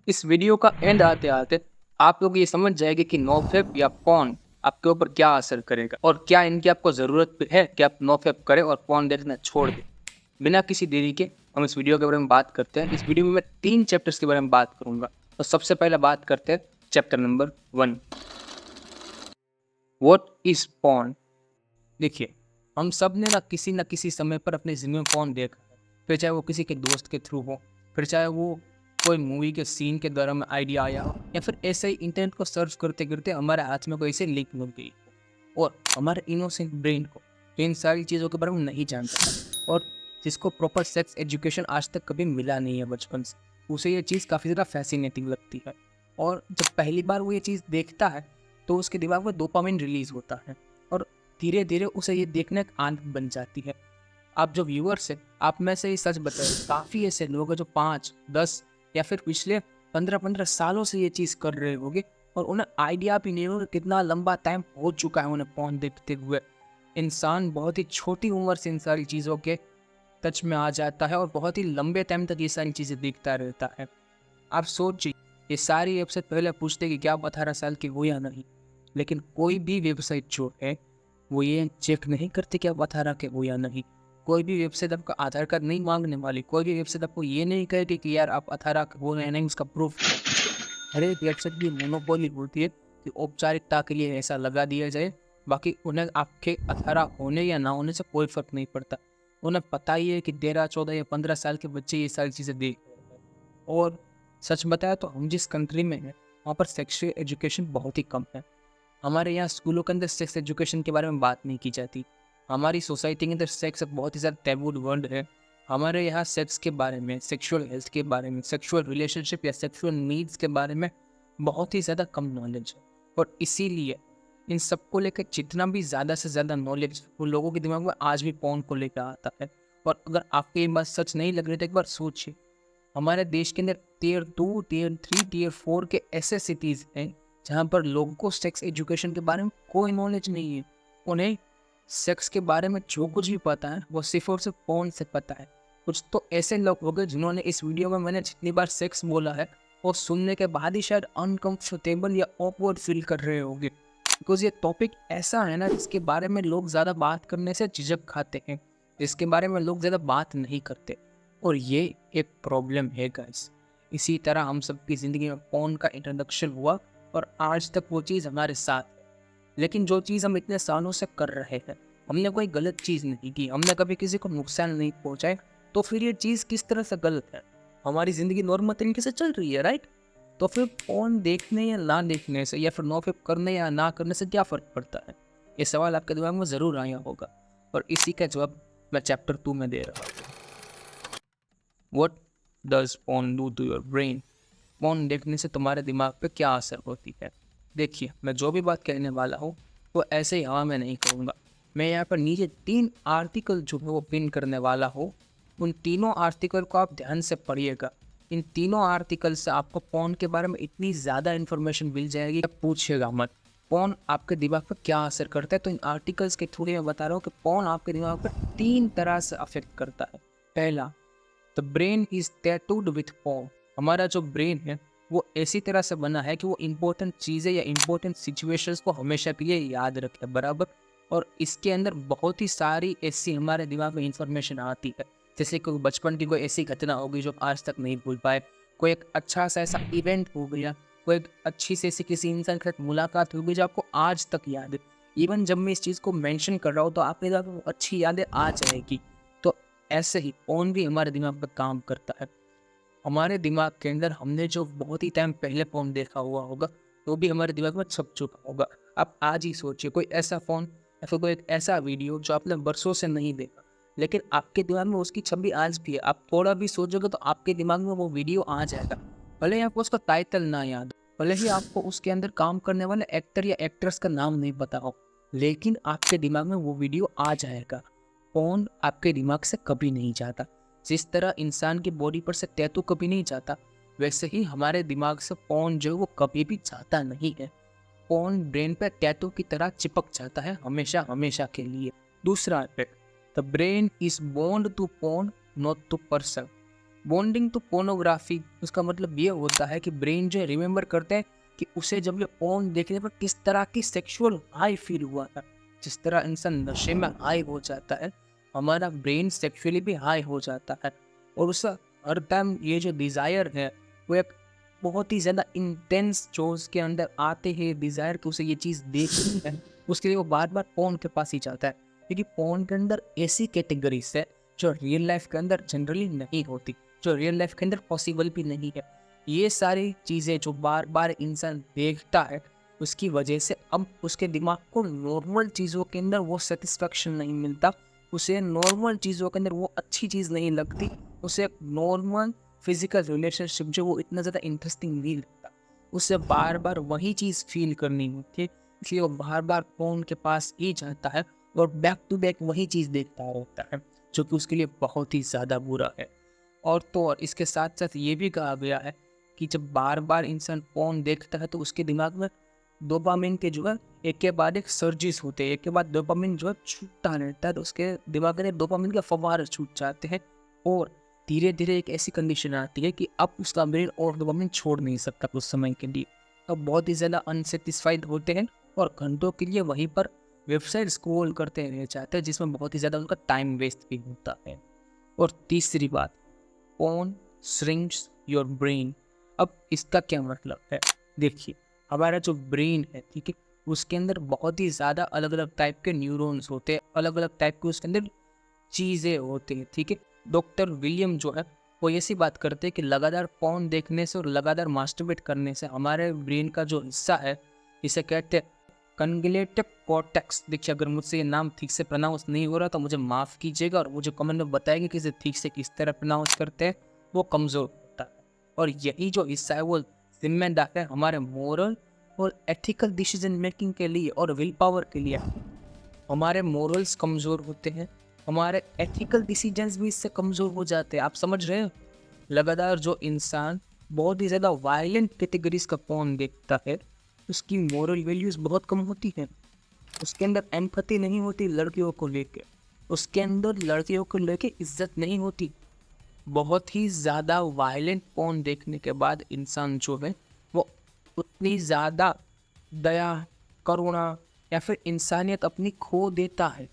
इस वीडियो का एंड आते आते आप लोग ये समझ जाएंगे कि नोफेप या पॉर्न आपके ऊपर क्या असर करेगा और क्या इनकी आपको ज़रूरत है कि आप नोफेप करें और पॉर्न देखना छोड़ दें। बिना किसी देरी के हम इस वीडियो के बारे में बात करते हैं। इस वीडियो में मैं 3 चैप्टर्स के बारे में बात करूंगा। तो सबसे पहले बात करते हैं chapter number 1, what is porn. देखिए, हम सब ने ना किसी समय पर अपनी ज़िंदगी में पॉर्न देखा है। फिर चाहे वो किसी के दोस्त के थ्रू हो, फिर चाहे वो कोई मूवी के सीन के दौरान में आइडिया आया हो, या फिर ऐसे ही इंटरनेट को सर्च करते करते हमारे हाथ में कोई ऐसे लिंक लग गई और हमारे इनोसेंट ब्रेन को जो इन सारी चीज़ों के बारे में नहीं जानता और जिसको प्रॉपर सेक्स एजुकेशन आज तक कभी मिला नहीं है बचपन से, उसे ये चीज़ काफ़ी ज़्यादा फैसिनेटिंग लगती है। और जब पहली बार वो ये चीज़ देखता है तो उसके दिमाग में डोपामिन रिलीज होता है और धीरे धीरे उसे ये देखने एक आदत बन जाती है। आप जो व्यूअर्स हैं, आप में से ही सच बताएं, काफ़ी ऐसे लोग हैं जो 5, 10 या फिर पिछले 15-15 सालों से ये चीज़ कर रहे होंगे और उन्हें आइडिया भी नहीं होगा कितना लंबा टाइम हो चुका है उन्हें पॉर्न देखते हुए। इंसान बहुत ही छोटी उम्र से इन सारी चीज़ों के टच में आ जाता है और बहुत ही लंबे टाइम तक ये सारी चीज़ें देखता रहता है। आप सोचिए, ये सारी वेबसाइट पहले पूछते कि क्या आप 18 साल के हो या नहीं, लेकिन कोई भी वेबसाइट जो है वो ये चेक नहीं करती कि आप 18 के हो या नहीं। कोई भी वेबसाइट आपका आधार कार्ड नहीं मांगने वाली, कोई भी वेबसाइट आपको ये नहीं कहेगी कि यार आप 18 के हो या नहीं, उसका प्रूफ। हर एक वेबसाइट की मोनोपोली होती है कि औपचारिकता के लिए ऐसा लगा दिया जाए, बाकी उन्हें आपके 18 होने या ना होने से कोई फर्क नहीं पड़ता। उन्हें पता ही है कि 13, 14 या 15 साल के बच्चे ये सारी चीज़ें देख रहे हैं। और सच बताया तो हम जिस कंट्री में हैं वहाँ पर सेक्सुअल एजुकेशन बहुत ही कम है। हमारे यहाँ स्कूलों के अंदर सेक्स एजुकेशन के बारे में बात नहीं की जाती। हमारी सोसाइटी के अंदर सेक्स बहुत ही ज़्यादा टैबू वर्ड है। हमारे यहाँ सेक्स के बारे में, सेक्सुअल हेल्थ के बारे में, सेक्सुअल रिलेशनशिप या सेक्सुअल नीड्स के बारे में बहुत ही ज़्यादा कम नॉलेज है। और इसीलिए इन सबको लेकर जितना भी ज़्यादा से ज़्यादा नॉलेज वो लोगों के दिमाग में आज भी पॉर्न को लेकर आता है। और अगर आपको ये बात सच नहीं लग रही तो एक बार सोचिए, हमारे देश के अंदर टियर 2, टियर 3, टियर 4 के ऐसे सिटीज़ हैं जहाँ पर लोगों को सेक्स एजुकेशन के बारे में कोई नॉलेज नहीं है। उन्हें सेक्स के बारे में जो कुछ भी पता है वो सिर्फ और सिर्फ पॉर्न से पता है। कुछ तो ऐसे लोग हो गए जिन्होंने इस वीडियो में मैंने जितनी बार सेक्स बोला है वो सुनने के बाद ही शायद अनकंफर्टेबल या ऑकवर्ड फील कर रहे होंगे, बिकॉज ये टॉपिक ऐसा है ना जिसके बारे में लोग ज़्यादा बात करने से झिझक खाते हैं, जिसके बारे में लोग ज़्यादा बात नहीं करते। और ये एक प्रॉब्लम है गाइस। इसी तरह हम सबकी ज़िंदगी में पॉर्न का इंट्रोडक्शन हुआ और आज तक वो चीज़ हमारे साथ है। लेकिन जो चीज़ हम इतने सालों से कर रहे हैं, हमने कोई गलत चीज़ नहीं की, हमने कभी किसी को नुकसान नहीं पहुंचाए, तो फिर ये चीज़ किस तरह से गलत है? हमारी ज़िंदगी नॉर्मल तरीके से चल रही है, राइट? तो फिर पॉर्न देखने या ना देखने से या फिर नोफेप करने या ना करने से क्या फ़र्क पड़ता है? ये सवाल आपके दिमाग में ज़रूर आया होगा और इसी का जवाब मैं चैप्टर 2 में दे रहा हूँ। What does porn do to your brain? Porn देखने से तुम्हारे दिमाग पे क्या असर होती है? देखिए, मैं जो भी बात कहने वाला हूँ वो ऐसे ही हवा में नहीं कहूँगा। मैं यहाँ पर नीचे 3 आर्टिकल जो है वो पिन करने वाला हूँ। उन तीनों आर्टिकल को आप ध्यान से पढ़िएगा। इन तीनों आर्टिकल से आपको पॉर्न के बारे में इतनी ज़्यादा इन्फॉर्मेशन मिल जाएगी, आप पूछिएगा मत। पॉर्न आपके दिमाग पर क्या असर करता है, तो इन आर्टिकल्स के थ्रू मैं बता रहा हूँ कि पॉर्न आपके दिमाग पर 3 तरह से अफेक्ट करता है। पहला, the brain is tattooed with porn. हमारा जो ब्रेन है वो ऐसी तरह से बना है कि वो इम्पोर्टेंट चीज़ें या इम्पोर्टेंट सिचुएशंस को हमेशा के लिए याद रखे, बराबर। और इसके अंदर बहुत ही सारी ऐसी हमारे दिमाग में इंफॉर्मेशन आती है, जैसे कोई बचपन की कोई ऐसी घटना होगी जो आज तक नहीं भूल पाए, कोई एक अच्छा सा ऐसा इवेंट हो गया, कोई एक अच्छी से ऐसी किसी इंसान के साथ मुलाकात हो गई जो आपको आज तक याद है। इवन जब मैं इस चीज़ को मेंशन कर रहा हूँ तो आपके दिमाग में अच्छी यादें आ जाएगी। तो ऐसे ही पॉर्न भी हमारे दिमाग पर काम करता है। हमारे दिमाग के अंदर हमने जो बहुत ही टाइम पहले फ़ोन देखा हुआ होगा वो भी हमारे दिमाग में छप चुका होगा। आप आज ही सोचिए कोई ऐसा फ़ोन या फिर कोई एक ऐसा वीडियो जो आपने बरसों से नहीं देखा, लेकिन आपके दिमाग में उसकी छवि आज भी है। आप थोड़ा भी सोचोगे तो आपके दिमाग में वो वीडियो आ जाएगा। भले ही आपको उसका टाइटल ना याद हो, भले ही आपको उसके अंदर काम करने वाले एक्टर या एक्ट्रेस का नाम नहीं पता हो, लेकिन आपके दिमाग में वो वीडियो आ जाएगा। फ़ोन आपके दिमाग से कभी नहीं जाता। जिस तरह इंसान की बॉडी पर से टैटू कभी नहीं जाता, वैसे ही हमारे दिमाग से पॉर्न जो है वो कभी भी जाता नहीं है। पॉर्न ब्रेन पे टैटू की तरह चिपक जाता है हमेशा हमेशा के लिए। दूसरा effect, the brain is bond to porn not to person. Bonding to pornography, उसका मतलब ये होता है कि ब्रेन जो रिमेम्बर करते हैं कि उसे जब ये पोर्न देखने पर किस तरह की सेक्सुअल हाई फील हुआ था। जिस तरह इंसान नशे में हाई हो जाता है, हमारा ब्रेन सेक्सुअली भी हाई हो जाता है, और उस हर टाइम ये जो डिज़ायर है वो एक बहुत ही ज़्यादा इंटेंस जो उसके अंदर आते हैं डिज़ायर कि उसे ये चीज़ देखनी है, उसके लिए वो बार बार पोर्न के पास ही जाता है। क्योंकि पोर्न के अंदर ऐसी कैटेगरीज है जो रियल लाइफ के अंदर जनरली नहीं होती, जो रियल लाइफ के अंदर पॉसिबल भी नहीं है। ये सारी चीज़ें जो बार बार इंसान देखता है, उसकी वजह से अब उसके दिमाग को नॉर्मल चीज़ों के अंदर वो सेटिस्फेक्शन नहीं मिलता, उसे नॉर्मल चीज़ों के अंदर वो अच्छी चीज़ नहीं लगती, उसे एक नॉर्मल फिजिकल रिलेशनशिप जो वो इतना ज़्यादा इंटरेस्टिंग नहीं लगता, उसे बार बार वही चीज़ फील करनी होती है, इसलिए वो बार बार फ़ोन के पास ही जाता है और बैक टू बैक वही चीज़ देखता रहता है, जो कि उसके लिए बहुत ही ज़्यादा बुरा है। और तो और इसके साथ साथ ये भी कहा गया है कि जब बार बार इंसान फ़ोन देखता है तो उसके दिमाग में डोपामिन के जो है एक के बाद एक सर्जिस होते हैं, एक के बाद डोपामिन जो है छूटता रहता है, तो उसके दिमाग में डोपामिन के फव्वारे छूट जाते हैं, और धीरे धीरे एक ऐसी कंडीशन आती है कि अब उसका ब्रेन और डोपामिन छोड़ नहीं सकता कुछ समय के लिए। अब बहुत ही ज़्यादा अनसेटिस्फाइड होते हैं और घंटों के लिए वहीं पर वेबसाइट स्क्रॉल करते रह जाते हैं, जिसमें बहुत ही ज़्यादा उनका टाइम वेस्ट भी होता है। और तीसरी बात, फोन श्रिंक्स योर ब्रेन। अब इसका क्या मतलब है? देखिए, हमारा जो ब्रेन है, ठीक है, उसके अंदर बहुत ही ज़्यादा अलग अलग टाइप के न्यूरॉन्स होते हैं, अलग अलग टाइप के उसके अंदर चीज़ें होती हैं, ठीक है। डॉक्टर विलियम जो है वो ऐसी बात करते हैं कि लगातार फोन देखने से और लगातार मास्टरबेट करने से हमारे ब्रेन का जो हिस्सा है, इसे कहते हैं कन्ग्लेटिव कॉर्टेक्स। देखिए, अगर मुझसे ये नाम ठीक से प्रोनाउंस नहीं हो रहा तो मुझे माफ़ कीजिएगा और मुझे कमेंट में बताएंगे कि इसे ठीक से किस तरह प्रोनाउंस करते हैं। वो कमज़ोर होता है, और यही जो हिस्सा है वो जिम्मेदार है हमारे मोरल और एथिकल डिसीजन मेकिंग के लिए और विल पावर के लिए। हमारे मोरल्स कमज़ोर होते हैं, हमारे एथिकल डिसीजंस भी इससे कमज़ोर हो जाते हैं। आप समझ रहे हो? लगातार जो इंसान बहुत ही ज़्यादा वायलेंट कैटेगरीज का पोर्न देखता है, उसकी मोरल वैल्यूज़ बहुत कम होती हैं, उसके अंदर एम्पैथी नहीं होती लड़कियों को लेके, उसके अंदर लड़कियों को लेके इज्जत नहीं होती। बहुत ही ज़्यादा वायलेंट पोर्न देखने के बाद इंसान जो है वो उतनी ज़्यादा दया, करुणा या फिर इंसानियत अपनी खो देता है।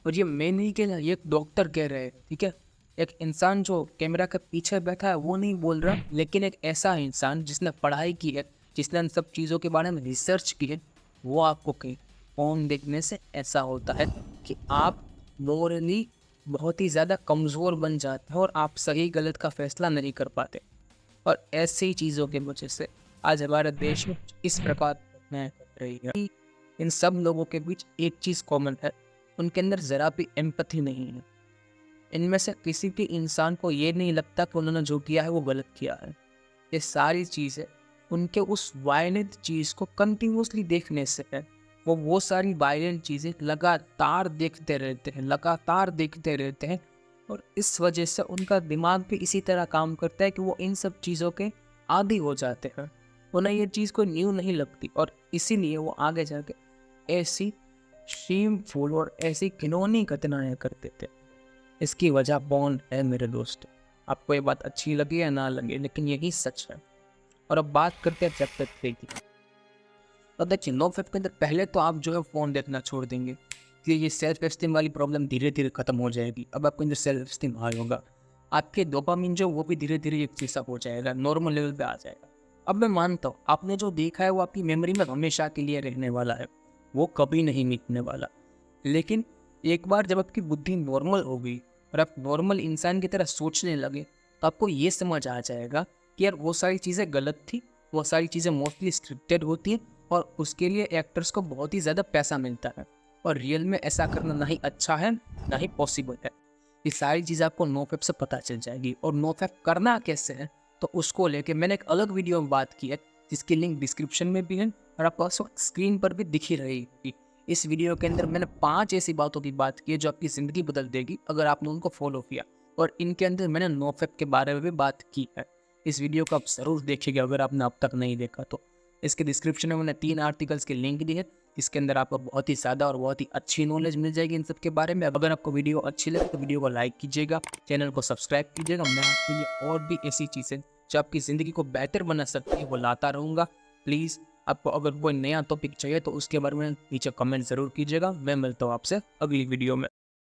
और ये मैं नहीं कह रहा, ये एक डॉक्टर कह रहे हैं, ठीक है। एक इंसान जो कैमरा के पीछे बैठा है वो नहीं बोल रहा, लेकिन एक ऐसा इंसान जिसने पढ़ाई की है, जिसने इन सब चीज़ों के बारे में रिसर्च की है, वो आपको कहे फोन देखने से ऐसा होता है कि आप मोरली बहुत ही ज़्यादा कमज़ोर बन जाते हैं और आप सही गलत का फैसला नहीं कर पाते। और ऐसी ही चीज़ों की वजह से आज हमारे देश में इस प्रकार घटनाएं घट रही है कि इन सब लोगों के बीच एक चीज़ कॉमन है, उनके अंदर ज़रा भी एम्पैथी नहीं है। इनमें से किसी भी इंसान को ये नहीं लगता कि उन्होंने जो किया है वो गलत किया है। ये सारी चीज़ें उनके उस वायलेंट चीज़ को कंटिन्यूसली देखने से है। वो सारी वायलेंट चीज़ें लगातार देखते रहते हैं, लगातार देखते रहते हैं, और इस वजह से उनका दिमाग भी इसी तरह काम करता है कि वो इन सब चीज़ों के आदी हो जाते हैं। उन्हें ये चीज़ कोई न्यू नहीं लगती, और इसीलिए वो आगे जाके ऐसी शेमफुल और ऐसी घिनौनी घटनाएं करते थे। इसकी वजह बॉन्ड है मेरे दोस्त। आपको ये बात अच्छी लगी या ना लगे, लेकिन यही सच है। और अब बात करते हैं चैप्टर 3 की। तो देखिए, नो फैप के अंदर पहले तो आप जो है फ़ोन देखना छोड़ देंगे कि ये सेल्फ एस्टीम वाली प्रॉब्लम धीरे धीरे खत्म हो जाएगी। अब आपके अंदर सेल्फ एस्टीम हाई होगा, आपके डोपामिन जो वो भी धीरे धीरे एक जैसा हो जाएगा, नॉर्मल लेवल पे आ जाएगा। अब मैं मानता हूँ आपने जो देखा है वो आपकी मेमोरी में हमेशा के लिए रहने वाला है, वो कभी नहीं मिटने वाला। लेकिन एक बार जब आपकी बुद्धि नॉर्मल हो गई और आप नॉर्मल इंसान की तरह सोचने लगे, तो आपको ये समझ आ जाएगा कि यार वो सारी चीज़ें गलत थी, वो सारी चीज़ें मोस्टली स्क्रिप्टेड होती हैं, और उसके लिए एक्टर्स को बहुत ही ज़्यादा पैसा मिलता है, और रियल में ऐसा करना ना ही अच्छा है ना ही पॉसिबल है। ये सारी चीज़ आपको नोफैप से पता चल जाएगी। और नोफैप करना कैसे है, तो उसको लेके मैंने एक अलग वीडियो में बात की है, जिसकी लिंक डिस्क्रिप्शन में भी है और आपको स्क्रीन पर भी दिख ही रहेगी। इस वीडियो के अंदर मैंने 5 ऐसी बातों की बात की है जो आपकी ज़िंदगी बदल देगी अगर आपने उनको फॉलो किया, और इनके अंदर मैंने नोफैप के बारे में भी बात की है। इस वीडियो को आप ज़रूर देखिएगा अगर आपने अब तक नहीं देखा तो। इसके डिस्क्रिप्शन में मैंने 3 आर्टिकल्स की लिंक दी है, इसके अंदर आपको बहुत ही ज़्यादा और बहुत ही अच्छी नॉलेज मिल जाएगी इन सब के बारे में। अगर आपको वीडियो अच्छी लगे तो वीडियो को लाइक कीजिएगा, चैनल को सब्सक्राइब कीजिएगा। मैं आपके लिए और भी ऐसी चीज़ें जो आपकी ज़िंदगी को बेहतर बना सकती है वो लाता रहूँगा। प्लीज़ आपको अगर कोई नया टॉपिक चाहिए तो उसके बारे में नीचे कमेंट ज़रूर कीजिएगा। मैं मिलता हूँ आपसे अगली वीडियो में।